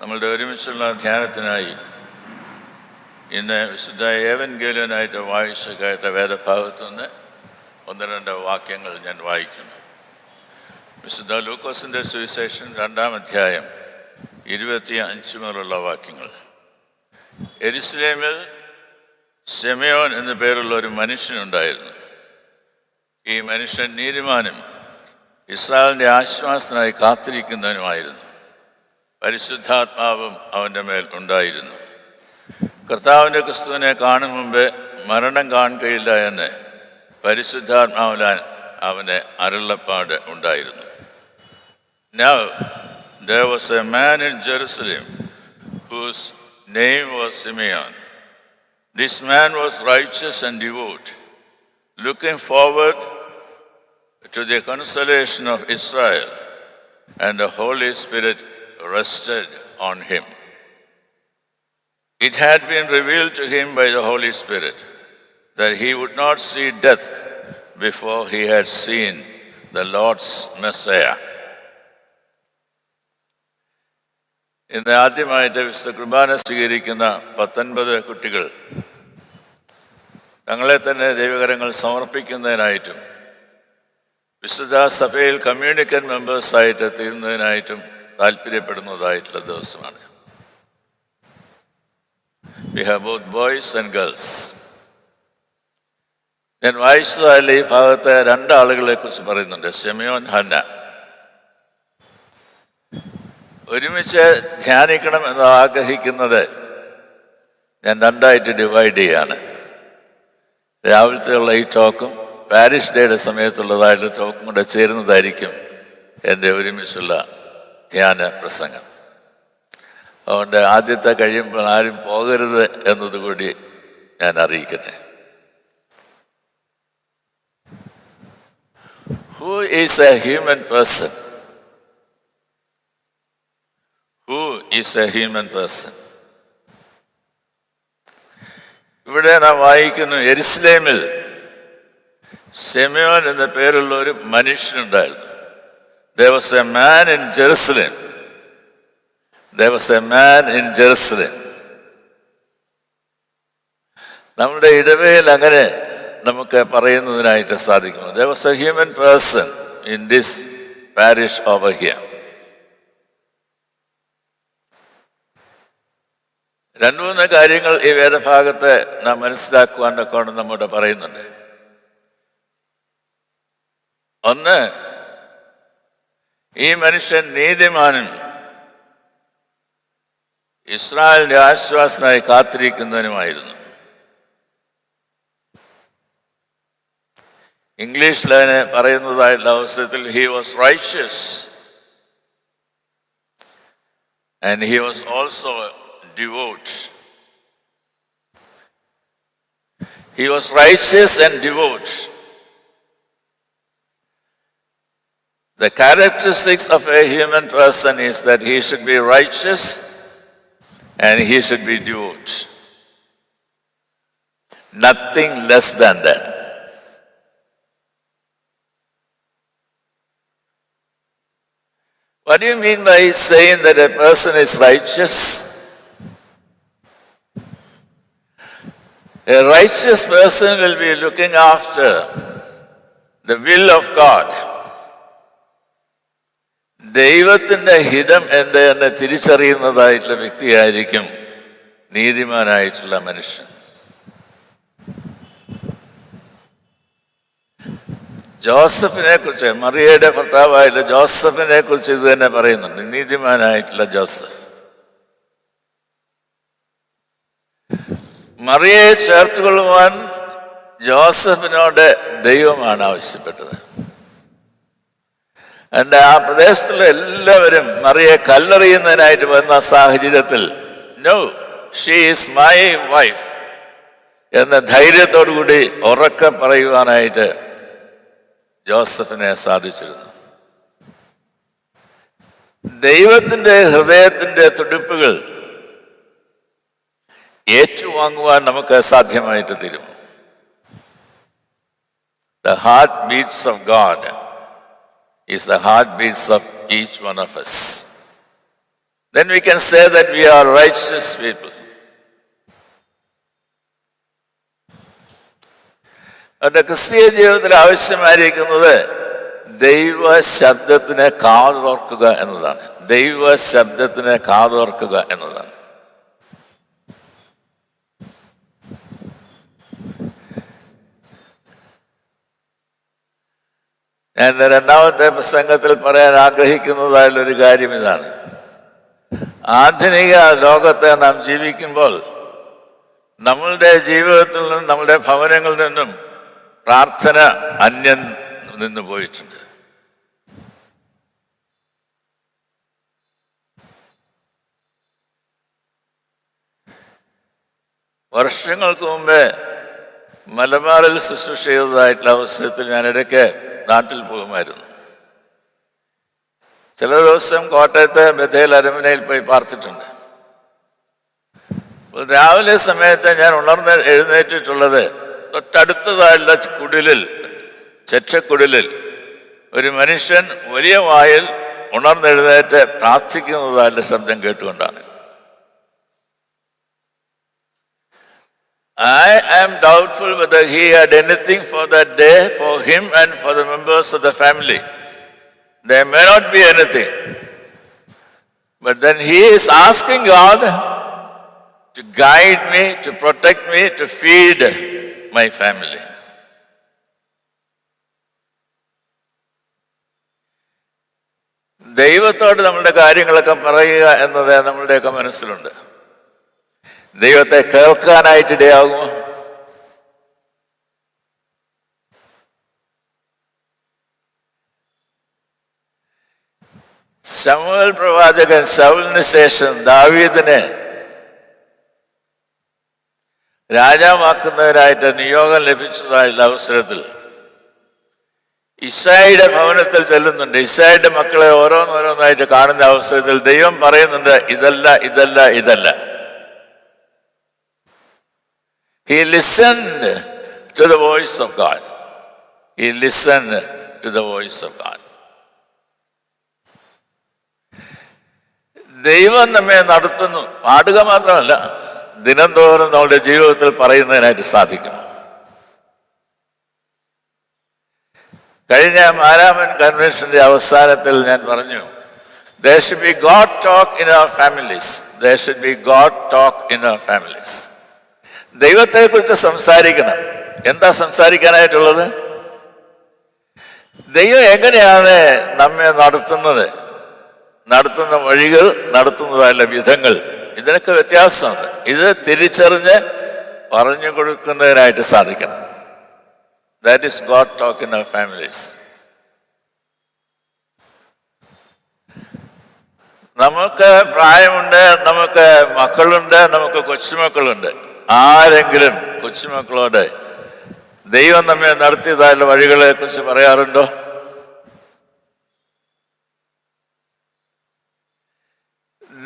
നമ്മളുടെ ഒരുമിച്ചുള്ള ധ്യാനത്തിനായി ഇന്ന് വിശുദ്ധ ഏവൻഗേലിയനായിട്ട് വായിച്ച് കേട്ട വേദഭാഗത്തു നിന്ന് 1-2 വാക്യങ്ങൾ ഞാൻ വായിക്കുന്നു. വിശുദ്ധ ലൂക്കോസിൻ്റെ സുവിശേഷം 2-ാം അധ്യായം 25 മുതലുള്ള വാക്യങ്ങൾ. യെരുശലേമിൽ ശിമയോൻ എന്നു പേരുള്ള ഒരു മനുഷ്യനുണ്ടായിരുന്നു. ഈ മനുഷ്യൻ നീതിമാനും ഇസ്രായേലിൻ്റെ ആശ്വാസത്തിനായി കാത്തിരിക്കുന്നവനുമായിരുന്നു. പരിശുദ്ധാത്മാവും അവൻ്റെ മേൽ ഉണ്ടായിരുന്നു. കർത്താവിൻ്റെ ക്രിസ്തുവിനെ കാണും മുമ്പ് മരണം കാണുകയില്ല എന്ന് പരിശുദ്ധാത്മാവിലാൽ അവന് അരുളപ്പാട് ഉണ്ടായിരുന്നു. Now there was a man in Jerusalem whose name was Simeon. This man was righteous and devout, looking forward to the consolation of Israel, and the Holy Spirit rested on him. It had been revealed to him by the Holy Spirit that he would not see death before he had seen the Lord's Messiah. ഇന്ന് ആദ്യമായിട്ട് വിശുദ്ധ കുർബാന സ്വീകരിക്കുന്ന 19 കുട്ടികൾ തങ്ങളെ തന്നെ ദൈവകരങ്ങൾ സമർപ്പിക്കുന്നതിനായിട്ടും വിശുദ്ധ സഭയിൽ കമ്മ്യൂണിക്കന്റ് മെമ്പേഴ്സായിട്ട് തീരുന്നതിനായിട്ടും താല്പര്യപ്പെടുന്നതായിട്ടുള്ള ദിവസമാണ്. We have both boys and girls. ഞാൻ വായിച്ചതായാലും ഈ ഭാഗത്തെ 2 ആളുകളെ കുറിച്ച് പറയുന്നുണ്ട്, ശിമയോൻ, ഹന്ന. ഒരുമിച്ച് ധ്യാനിക്കണം എന്ന് ആഗ്രഹിക്കുന്നത് ഞാൻ 2ആയിട്ട് ഡിവൈഡ് ചെയ്യാണ്. രാവിലത്തെയുള്ള ഈ ടോക്കും പാരിഷ് ഡേയുടെ സമയത്തുള്ളതായിട്ടുള്ള ടോക്കും കൂടെ ചേരുന്നതായിരിക്കും എൻ്റെ ഒരുമിച്ചുള്ള ധ്യാന പ്രസംഗം. അതുകൊണ്ട് ആദ്യത്തെ കഴിയുമ്പോൾ ആരും പോകരുത് എന്നതുകൂടി ഞാൻ അറിയിക്കട്ടെ. Who is a human person? Who is a human person? ഇവിടെ നാം വായിക്കുന്നു, യെരുശലേമിൽ ശിമയോൻ എന്ന പേരുള്ള ഒരു മനുഷ്യനുണ്ടായിരുന്നു. There was a man in Jerusalem. There was a man in Jerusalem. നമ്മുടെ ഇടവയിൽ അങ്ങനെ നമുക്ക് പറയുന്നതിനായിട്ട് സാധിക്കും. There was a human person in this parish over here. 2-3 കാര്യങ്ങൾ ഈ വേദഭാഗത്ത് നാം മനസ്സിലാക്കുവാനൊക്കെ നമ്മോട് പറയുന്നുണ്ട്. ഒന്ന്, ഈ മനുഷ്യൻ നീതിമാനും ഇസ്രായേലിന്റെ ആശ്വാസനായി കാത്തിരിക്കുന്നവനുമായിരുന്നു. ഇംഗ്ലീഷിൽ അതിനെ പറയുന്നതായിട്ടുള്ള അവസരത്തിൽ he was righteous and he was also devout. He was righteous and devout. The characteristics of a human person is that he should be righteous and he should be devout. Nothing less than that. What do you mean by saying that a person is righteous? A righteous person will be looking after the will of God. ദൈവത്തിൻ്റെ ഹിതം എന്തെന്ന് തിരിച്ചറിയുന്നതായിട്ടുള്ള വ്യക്തിയായിരിക്കും നീതിമാനായിട്ടുള്ള മനുഷ്യൻ. ജോസഫിനെ കുറിച്ച്, മറിയയുടെ ഭർത്താവായിട്ടുള്ള ജോസഫിനെ കുറിച്ച് ഇത് തന്നെ പറയുന്നുണ്ട്, നീതിമാനായിട്ടുള്ള ജോസഫ്. മറിയയെ ചേർത്തുകൊള്ളുവാൻ ജോസഫിനോട് ദൈവമാണ് ആവശ്യപ്പെട്ടത്. എൻ്റെ ആ പ്രദേശത്തുള്ള എല്ലാവരും മറിയെ കല്ലെറിയുന്നതിനായിട്ട് വന്ന സാഹചര്യത്തിൽ no, she is my wife എന്ന ധൈര്യത്തോടുകൂടി ഉറക്കെ പറയുവാനായിട്ട് ജോസഫിനെ സാധിച്ചിരുന്നു. ദൈവത്തിൻ്റെ ഹൃദയത്തിൻ്റെ തുടിപ്പുകൾ ഏറ്റുവാങ്ങുവാൻ നമുക്ക് സാധ്യമായിട്ട് തീരും. The heartbeats of God is the heartbeats of each one of us. then we can say that we are righteous people. അവരുടെ ക്രിസ്തീയ ജീവിതത്തിൽ ആവശ്യമായിരിക്കുന്നത് ദൈവ ശബ്ദത്തിന് കാതോർക്കുക എന്നതാണ്. ദൈവ ശബ്ദത്തിന് കാതോർക്കുക എന്നതാണ്. ഞാൻ രണ്ടാമത്തെ പ്രസംഗത്തിൽ പറയാൻ ആഗ്രഹിക്കുന്നതായുള്ളൊരു കാര്യം ഇതാണ്. ആധുനിക ലോകത്തെ നാം ജീവിക്കുമ്പോൾ നമ്മളുടെ ജീവിതത്തിൽ നിന്നും നമ്മളുടെ ഭവനങ്ങളിൽ നിന്നും പ്രാർത്ഥന അന്യം നിന്ന് പോയിട്ടുണ്ട്. വർഷങ്ങൾക്ക് മുമ്പേ മലബാറിൽ ശുശ്രൂഷ ചെയ്തതായിട്ടുള്ള അവസരത്തിൽ ഞാൻ ഇടയ്ക്ക് നാട്ടിൽ പോകുമായിരുന്നു. ചില ദിവസം കോട്ടയത്തെ ബഥേൽ അരമനയിൽ പോയി പാർത്തിട്ടുണ്ട്. രാവിലെ സമയത്ത് ഞാൻ എഴുന്നേറ്റിട്ടുള്ളത് തൊട്ടടുത്തതായുള്ള കുടിലിൽ, ചെറ്റക്കുടിലിൽ ഒരു മനുഷ്യൻ വലിയ വായിൽ ഉണർന്നെഴുന്നേറ്റ് പ്രാർത്ഥിക്കുന്നതായുള്ള ശബ്ദം കേട്ടുകൊണ്ടാണ്. I am doubtful whether he had anything for that day for him and for the members of the family. There may not be anything. But then he is asking God to guide me, to protect me, to feed my family. ദൈവത്തോട് നമ്മളുടെ കാര്യങ്ങളൊക്കെ പറയുക എന്നത് നമ്മളുടെയൊക്കെ മനസ്സിലുണ്ട്. ദൈവത്തെ കേൾക്കാനായിട്ട് ഇടയാകുമോ? ശമൂവേൽ പ്രവാചകൻ ശൗലിന് ശേഷം ദാവീദിനെ രാജാവാക്കുന്നതിനായിട്ട് നിയോഗം ലഭിച്ചതായുള്ള അവസരത്തിൽ ഇശായിയുടെ ഭവനത്തിൽ ചെല്ലുന്നുണ്ട്. ഇശായിയുടെ മക്കളെ ഓരോന്നോരോന്നായിട്ട് കാണുന്ന അവസരത്തിൽ ദൈവം പറയുന്നുണ്ട്, ഇതല്ല, ഇതല്ല, ഇതല്ല. He listened to the voice of God. He listened to the voice of God. ദൈവം നമ്മെ നടത്തുന്നു. പാടുക മാത്രമല്ല, ദിനംതോറും നമ്മുടെ ജീവിതത്തിൽ പറയുന്നതിനായിട്ട് സാധിക്കണം. കഴിഞ്ഞ മാരാമൻ കൺവെൻഷന്റെ അവസാനത്തിൽ ഞാൻ പറഞ്ഞു, there should be God talk in our families. There should be God talk in our families. ദൈവത്തെക്കുറിച്ച് സംസാരിക്കണം. എന്താ സംസാരിക്കാനായിട്ടുള്ളത്? ദൈവം എങ്ങനെയാണ് നമ്മെ നടത്തുന്ന വഴികൾ, നടത്തുന്നതായുള്ള വിധങ്ങൾ, ഇതിനൊക്കെ വ്യത്യാസമുണ്ട്. ഇത് തിരിച്ചറിഞ്ഞ് പറഞ്ഞു കൊടുക്കുന്നതിനായിട്ട് സാധിക്കണം. That is God talk in our families. നമുക്ക് പ്രായമുണ്ട്, നമുക്ക് മക്കളുണ്ട്, നമുക്ക് കൊച്ചുമക്കളുണ്ട്. ആരെങ്കിലും കൊച്ചുമക്കളോട് ദൈവം നമ്മെ നടത്തിയതായുള്ള വഴികളെ കുറിച്ച് പറയാറുണ്ടോ?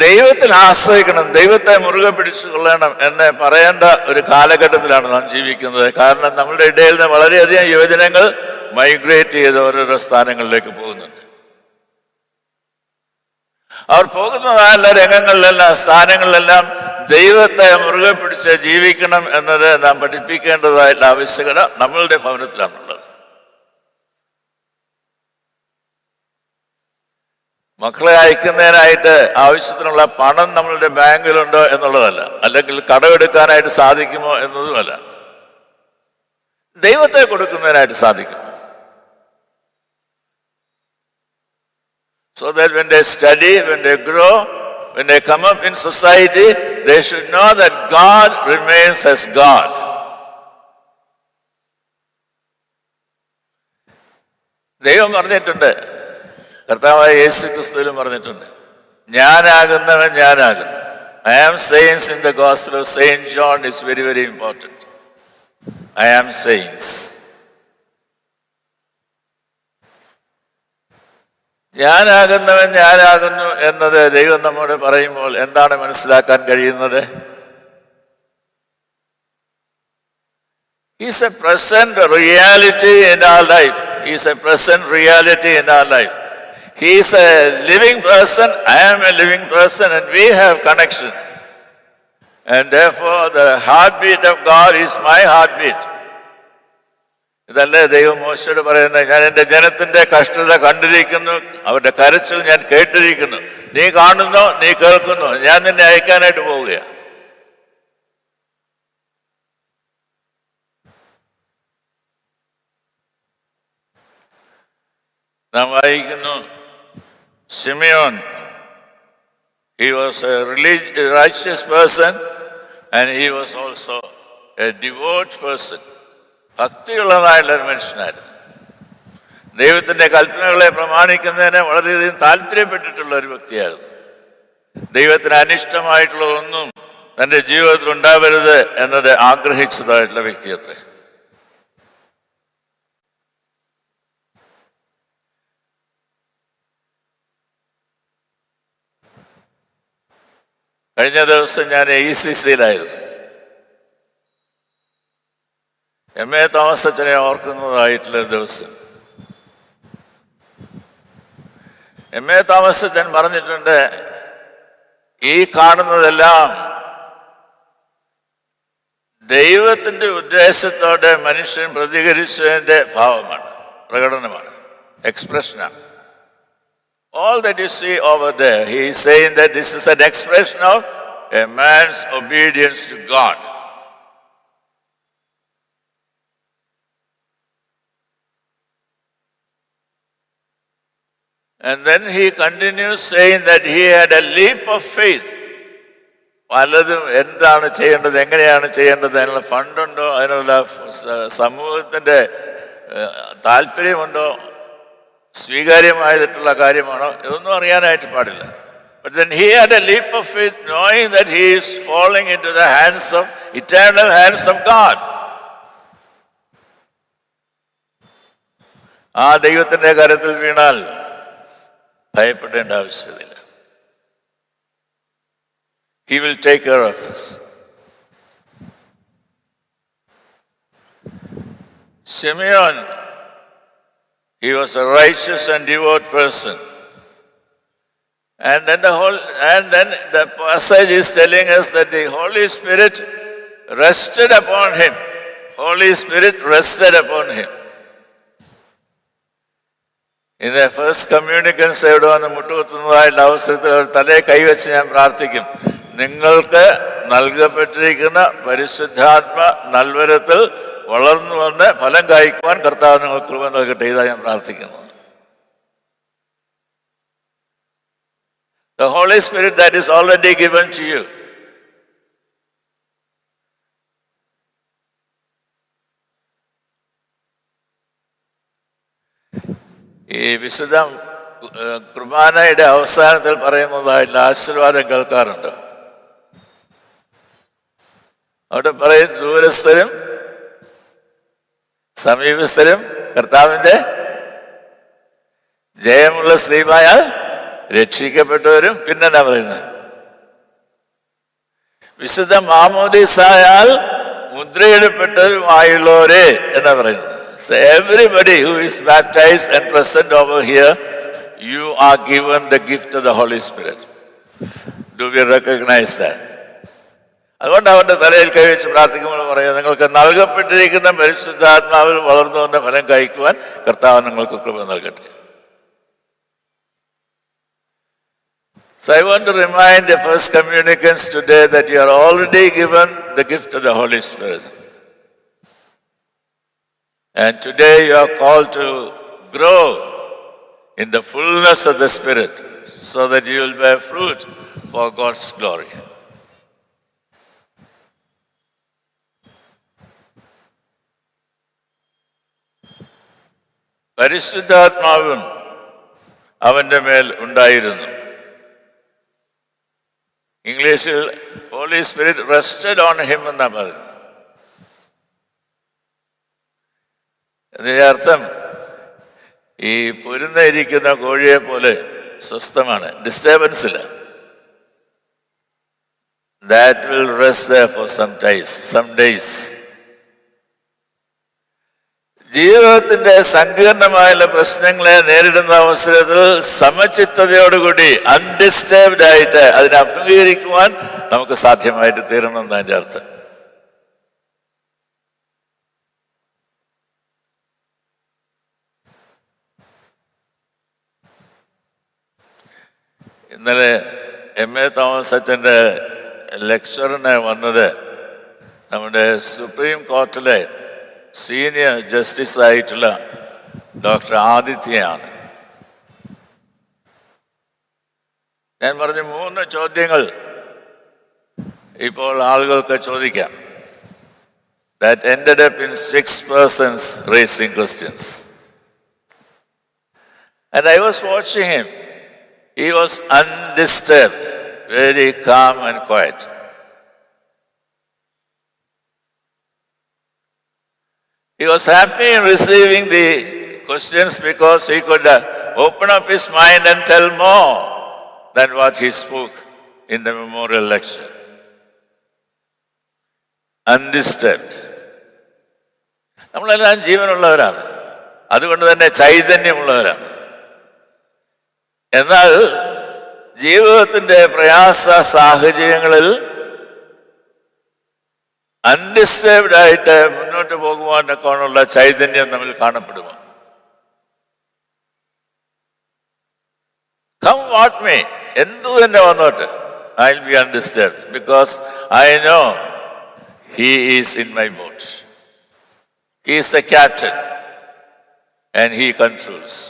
ദൈവത്തിൽ ആശ്രയിക്കണം, ദൈവത്തെ മുറുകെ പിടിച്ചു കൊള്ളണം എന്ന് പറയേണ്ട ഒരു കാലഘട്ടത്തിലാണ് നാം ജീവിക്കുന്നത്. കാരണം നമ്മുടെ ഇടയിൽ നിന്ന് വളരെയധികം യുവജനങ്ങൾ മൈഗ്രേറ്റ് ചെയ്ത് ഓരോരോ സ്ഥാനങ്ങളിലേക്ക് പോകുന്നുണ്ട്. അവർ പോകുന്നതായുള്ള രംഗങ്ങളിലെല്ലാം, സ്ഥാനങ്ങളിലെല്ലാം ദൈവത്തെ മുറുകെ പിടിച്ച് ജീവിക്കണം എന്നത് നാം പഠിപ്പിക്കേണ്ടതായിട്ടുള്ള ആവശ്യകത നമ്മളുടെ ഭവനത്തിലാണുള്ളത്. മക്കളെ അയക്കുന്നതിനായിട്ട് ആവശ്യത്തിനുള്ള പണം നമ്മളുടെ ബാങ്കിലുണ്ടോ എന്നുള്ളതല്ല, അല്ലെങ്കിൽ കടമെടുക്കാനായിട്ട് സാധിക്കുമോ എന്നതുമല്ല, ദൈവത്തെ കൊടുക്കുന്നതിനായിട്ട് സാധിക്കും. So that when they study, when they grow, when they come up in society, they should know that God remains as God. ദൈവം പറഞ്ഞിട്ടുണ്ട്, കർത്താവായ യേശു ക്രിസ്തുവിലും പറഞ്ഞിട്ടുണ്ട്, ഞാനാകുന്നവൻ ഞാനാകുന്നു. I am saints in the gospel of Saint John is very, very important. I am saints. ഞാനാകുന്നവൻ ഞാനാകുന്നു എന്നത് ദൈവം നമ്മോട് പറയുമ്പോൾ എന്താണ് മനസ്സിലാക്കാൻ കഴിയുന്നത്? He is a present reality in our life. He is a present reality in our life. He is a living person, I am a living person, and we have connection. And therefore the heartbeat of God is my heartbeat. ഇതല്ലേ ദൈവം മോശയോട് പറയുന്നത്, ഞാൻ എൻ്റെ ജനത്തിൻ്റെ കഷ്ടത കണ്ടിരിക്കുന്നു, അവരുടെ കരച്ചിൽ ഞാൻ കേട്ടിരിക്കുന്നു. നീ കാണുന്നോ, നീ കേൾക്കുന്നു, ഞാൻ നിന്നെ അയക്കാനായിട്ട് പോവുകയാണ്. നാം വായിക്കുന്നു, Simeon, he was a righteous person and he was also a devout person. ഭക്തിയുള്ളതായുള്ളൊരു മനുഷ്യനായിരുന്നു. ദൈവത്തിൻ്റെ കൽപ്പനകളെ പ്രമാണിക്കുന്നതിന് വളരെയധികം താല്പര്യപ്പെട്ടിട്ടുള്ള ഒരു വ്യക്തിയായിരുന്നു. ദൈവത്തിന് അനിഷ്ടമായിട്ടുള്ളതൊന്നും തൻ്റെ ജീവിതത്തിൽ ഉണ്ടാവരുത് എന്നത് ആഗ്രഹിച്ചതായിട്ടുള്ള വ്യക്തി അത്രേ. കഴിഞ്ഞ ദിവസം ഞാൻ ECCയിലായിരുന്നു. MA തോമസ് അച്ഛനെ ഓർക്കുന്നതായിട്ടുള്ള ദിവസം. MA തോമസ് അച്ഛൻ പറഞ്ഞിട്ടുണ്ട്, ഈ കാണുന്നതെല്ലാം ദൈവത്തിൻ്റെ ഉദ്ദേശത്തോടെ മനുഷ്യൻ പ്രതികരിച്ചതിൻ്റെ ഭാവമാണ്, പ്രകടനമാണ്, എക്സ്പ്രഷനാണ്. All that you see over there, he is saying that this is an expression of a man's obedience to God. And then he continues saying that he had a leap of faith. പലതും എന്താണ് ചെയ്യേണ്ടത്, എങ്ങനെയാണ് ചെയ്യേണ്ടത്, അതിനുള്ള ഫണ്ടുണ്ടോ, അതിനുള്ള സമൂഹത്തിൻ്റെ താല്പര്യമുണ്ടോ, സ്വീകാര്യമായിട്ടുള്ള കാര്യമാണോ, ഇതൊന്നും അറിയാനായിട്ട് പാടില്ല. But then he had a leap of faith, knowing that he is falling into the hands of, eternal hands of God. ആ ദൈവത്തിൻ്റെ കരത്തിൽ വീണാൽ ഭയപ്പെടേണ്ട ആവശ്യമില്ല. He will take care of us. Simeon, he was a righteous and devout person. And then the passage is telling us that the Holy Spirit rested upon him. Holy Spirit rested upon him. In the first communicants എവിടെ വന്ന് മുട്ടുകുത്തുന്നതായുള്ള അവസരത്തിൽ തലേ കൈവച്ച് ഞാൻ പ്രാർത്ഥിക്കും, നിങ്ങൾക്ക് നൽകപ്പെട്ടിരിക്കുന്ന പരിശുദ്ധാത്മ നൽവരത്തിൽ വളർന്നു വന്ന് ഫലം കായ്ക്കുവാൻ കർത്താവ് നിങ്ങൾ കൃപ നൽകട്ടെ. ഇതാ ഞാൻ പ്രാർത്ഥിക്കുന്നത്. The Holy Spirit that is already given to you. ഈ വിശുദ്ധ കുർബാനയുടെ അവസാനത്തിൽ പറയുന്നതായിട്ടുള്ള ആശീർവാദം കേൾക്കാറുണ്ട്. അവിടെ പറയും, ദൂരസ്ഥരും സമീപസ്ഥരും കർത്താവിൻ്റെ ജയമുള്ള സ്ത്രീമായാൽ രക്ഷിക്കപ്പെട്ടവരും, പിന്നെന്താ പറയുന്നത്, വിശുദ്ധ മാമോദീസായാൽ മുദ്രയിടപ്പെട്ടവരുമായുള്ളവരെ എന്നാ പറയുന്നത്. So everybody who is baptized and present over here, you are given the gift of the Holy Spirit. Do we recognize that? അതുകൊണ്ട് അവൻ്റെ തലയിൽ കൈവച്ച് പ്രാർത്ഥിക്കുമ്പോൾ പറയുക, നിങ്ങൾക്ക് നൽകപ്പെട്ടിരിക്കുന്ന പരിശുദ്ധാത്മാവിൽ വളർന്നു വന്ന ഫലം കായ്ക്കുവാൻ കർത്താവ് നിങ്ങൾക്ക് കൃപ നൽകട്ടെ. So I want to remind the first communicants today that you are already given the gift of the Holy Spirit. And today you are called to grow in the fullness of the Spirit so that you will bear fruit for God's glory. പരിശുദ്ധാത്മാവും അവൻ്റെ മേൽ ഉണ്ടായിരുന്നു. ഇംഗ്ലീഷിൽ holy spirit rested on him എന്നാണ് പറയുന്നത്. അതിൻ്റെ അർത്ഥം ഈ പൊരുന്നിരിക്കുന്ന കോഴിയെ പോലെ സ്വസ്ഥമാണ്, ഡിസ്റ്റർബൻസ് ഇല്ല. That will rest there for some days. ജീവിതത്തിന്റെ സങ്കീർണമായുള്ള പ്രശ്നങ്ങളെ നേരിടുന്ന അവസരത്തിൽ സമചിത്തതയോടുകൂടി അൺഡിസ്റ്റർബ്ഡ് ആയിട്ട് അതിനെ അഭിമുഖീകരിക്കുവാൻ നമുക്ക് സാധ്യമായിട്ട് തീരണം എന്നതിൻ്റെ അർത്ഥം. ഇന്നലെ എം.എ. തോമസ് അച്ഛൻ്റെ ലെക്ചറിന് വന്നത് നമ്മുടെ സുപ്രീം കോർട്ടിലെ സീനിയർ ജസ്റ്റിസ് ആയിട്ടുള്ള ഡോക്ടർ ആദിത്യയാണ്. ഞാൻ പറഞ്ഞ 3 ചോദ്യങ്ങൾ ഇപ്പോൾ ആളുകൾക്ക് ചോദിക്കാം. That ended up in 6 persons raising questions. And I was watching him. He was undisturbed, very calm and quiet. He was happy in receiving the questions because he could open up his mind and tell more than what he spoke in the memorial lecture. Undisturbed. നമ്മളെല്ലാം ജീവനുള്ളവരാണ്, അതുകൊണ്ട് തന്നെ ചൈതന്യമുള്ളവരാണ്. എന്നാൽ ജീവിതത്തിൻ്റെ പ്രയാസ സാഹചര്യങ്ങളിൽ undisturbed ആയിട്ട് മുന്നോട്ട് പോകുവാനൊക്കെയുള്ള ചൈതന്യം നമ്മിൽ കാണപ്പെടുമോ? കം വാട്ട് മേ, എന്തു തന്നെ വന്നോട്ട്, I will be undisturbed because I know he is in my boat. He is the captain and he controls.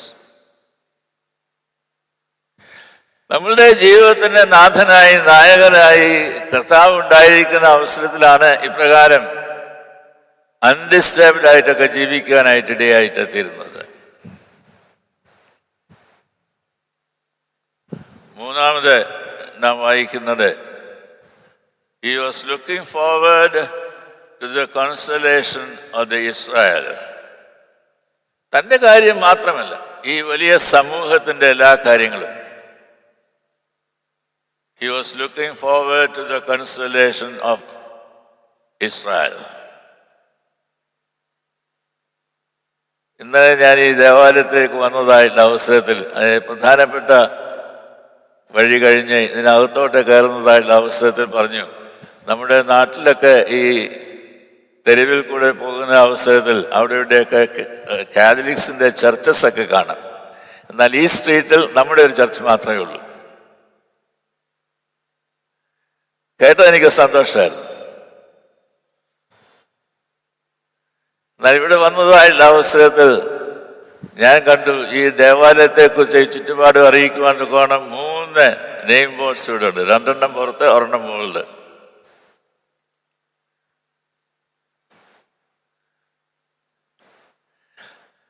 നമ്മളുടെ ജീവിതത്തിന്റെ നാഥനായി നായകനായി കർത്താവ് ഉണ്ടായിരിക്കുന്ന അവസരത്തിലാണ് ഇപ്രകാരം അൺഡിസ്റ്റർബ്ഡ് ആയിട്ടൊക്കെ ജീവിക്കാനായിട്ട് ഇടയായിട്ട് തീരുന്നത്. മൂന്നാമത് നാം വായിക്കുന്നത്, he was looking forward to the consolation of the Israel. തൻ്റെ കാര്യം മാത്രമല്ല, ഈ വലിയ സമൂഹത്തിൻ്റെ എല്ലാ കാര്യങ്ങളും. He was looking forward to the consolation of Israel. ഇന്നലെ ഞാൻ ഈ ദേവാലയത്തിലേക്ക് വന്നതായിട്ടുള്ള അവസരത്തിൽ പ്രധാനപ്പെട്ട വഴി കഴിഞ്ഞ് ഇതിനകത്തോട്ട് കയറുന്നതായിട്ടുള്ള അവസരത്തിൽ പറഞ്ഞു, നമ്മുടെ നാട്ടിലൊക്കെ ഈ തെരുവിൽ കൂടെ പോകുന്ന അവസരത്തിൽ അവിടെയൊക്കെ കാത്തലിക്സിൻ്റെ ചർച്ചസൊക്കെ കാണാം. എന്നാൽ ഈ സ്ട്രീറ്റിൽ നമ്മുടെ ഒരു ചർച്ച് മാത്രമേ ഉള്ളൂ. കേട്ടത് എനിക്ക് സന്തോഷമായിരുന്നു. എന്നാൽ ഇവിടെ വന്നതായുള്ള അവസരത്തിൽ ഞാൻ കണ്ടു, ഈ ദേവാലയത്തെക്കുറിച്ച് ഈ ചുറ്റുപാട് അറിയിക്കുവാൻ കോണം 3 നെയിം ബോർഡ്സ് ഇവിടെ ഉണ്ട്. 2 പുറത്ത്, 1 മുകളിൽ.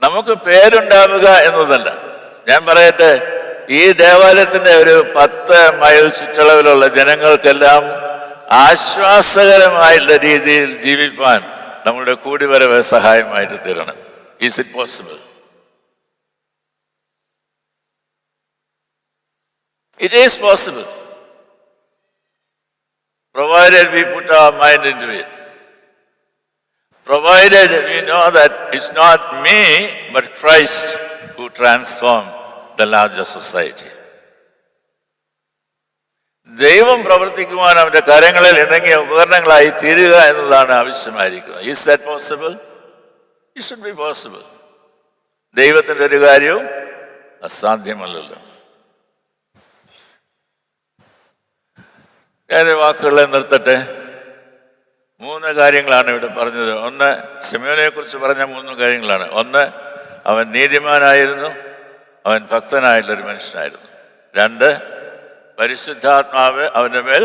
നമുക്ക് പേരുണ്ടാവുക എന്നതല്ല. ഞാൻ പറയട്ടെ, ഈ ദേവാലയത്തിന്റെ ഒരു 10 മൈൽ ചുറ്റളവിലുള്ള ജനങ്ങൾക്കെല്ലാം ആശ്വാസകരമായുള്ള രീതിയിൽ ജീവിപ്പാൻ നമ്മുടെ കൂടിവരവ് സഹായമായിട്ട് തീരണം. Is it possible? It is possible, provided we put our mind into it. Provided we know that it's not me, but Christ who transformed the larger society. ദൈവം പ്രവർത്തിക്കുവാൻ അവന്റെ കരങ്ങളിൽ ഇണങ്ങിയ ഉപകരണങ്ങളായി തീരുക എന്നതാണ് ആവശ്യമായിരിക്കുന്നത്. Is that possible? It should be possible. ദൈവത്തിൻ്റെ ഒരു കാര്യവും അസാധ്യമല്ലല്ലോ. ഞാൻ വാക്കുകളെ നിർത്തട്ടെ. 3 കാര്യങ്ങളാണ് ഇവിടെ പറഞ്ഞത്. ഒന്ന്, ശിമയോനെ കുറിച്ച് പറഞ്ഞ 3 കാര്യങ്ങളാണ്. ഒന്ന്, അവൻ നീതിമാനായിരുന്നു, അവൻ ഭക്തനായിട്ടുള്ളൊരു മനുഷ്യനായിരുന്നു. 2, പരിശുദ്ധാത്മാവ് അവൻ്റെ മേൽ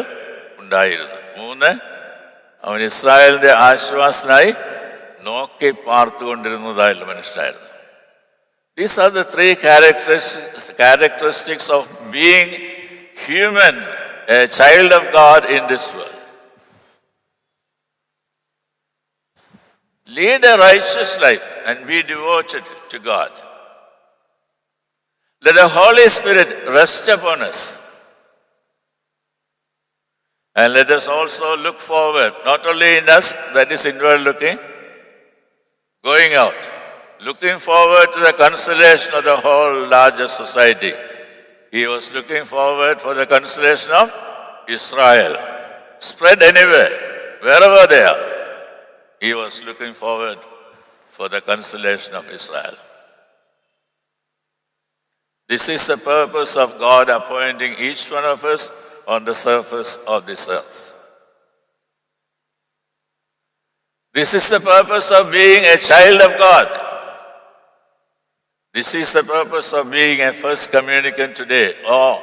ഉണ്ടായിരുന്നു. 3, അവൻ ഇസ്രായേലിൻ്റെ ആശ്വാസനായി നോക്കി പാർത്തുകൊണ്ടിരുന്നതായിട്ടുള്ള മനുഷ്യനായിരുന്നു. These are the 3 characteristics of being human, a child of God in this world. Lead a righteous life and be devoted to God. Let the Holy Spirit rest upon us. And let us also look forward, not only in us, that is inward looking, going out looking forward to the consolation of the whole larger society. He was looking forward for the consolation of Israel, spread anywhere, wherever they are. He was looking forward for the consolation of Israel. This is the purpose of God appointing each one of us on the surface of this earth. This is the purpose of being a child of God. This is the purpose of being a first communicant today, or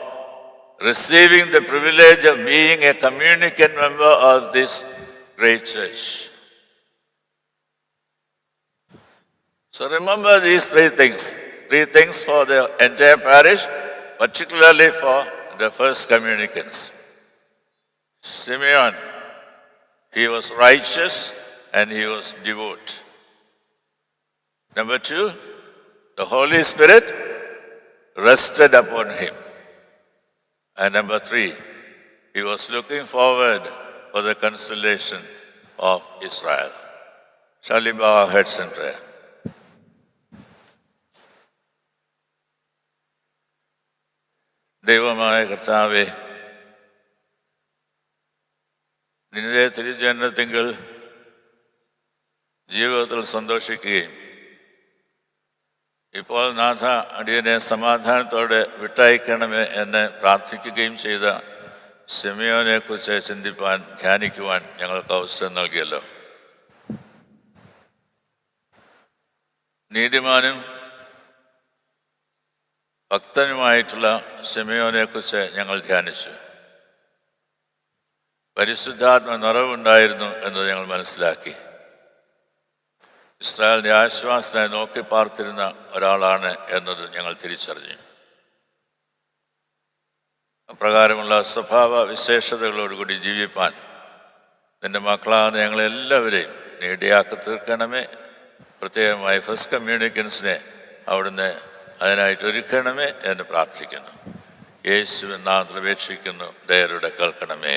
receiving the privilege of being a communicant member of this great church. So remember these three things for the entire parish, particularly for the first communicants. Simeon, he was righteous and he was devout. Number 2, the Holy Spirit rested upon him. And number 3, he was looking forward for the consolation of Israel. Shall we bow our heads in prayer? ദൈവമായ കർത്താവേ, നിന്റെ തിരുജനനത്തിങ്കൽ ജീവിതത്തിൽ സന്തോഷിക്കുകയും ഇപ്പോൾ നാഥ അടിയനെ സമാധാനത്തോടെ വിട്ടയക്കണമേ എന്ന് പ്രാർത്ഥിക്കുകയും ചെയ്ത സിമിയോനെക്കുറിച്ച് ചിന്തിപ്പാൻ, ധ്യാനിക്കുവാൻ ഞങ്ങൾക്ക് അവസരം നൽകിയല്ലോ. നീതിമാനും ഭക്തനുമായിട്ടുള്ള സിമിയോനെക്കുറിച്ച് ഞങ്ങൾ ധ്യാനിച്ചു. പരിശുദ്ധാത്മ നിറവുണ്ടായിരുന്നു എന്ന് ഞങ്ങൾ മനസ്സിലാക്കി. ഇസ്രായേലിൻ്റെ ആശ്വാസനായി നോക്കി പാർത്തിരുന്ന ഒരാളാണ് എന്നത് ഞങ്ങൾ തിരിച്ചറിഞ്ഞു. അപ്രകാരമുള്ള സ്വഭാവ വിശേഷതകളോടുകൂടി ജീവിപ്പാൻ നിന്റെ മക്കളാണ് ഞങ്ങളെല്ലാവരെയും ഇടയാക്കി തീർക്കണമേ. പ്രത്യേകമായി ഫസ്റ്റ് കമ്മ്യൂണിക്കൻസിനെ അവിടുന്ന് അതിനായിട്ട് ഒരുക്കണമേ എന്ന് പ്രാർത്ഥിക്കുന്നു. യേശുവിൻ നാമത്തിൽ അപേക്ഷിക്കുന്നു, ദയയോടെ കേൾക്കണമേ.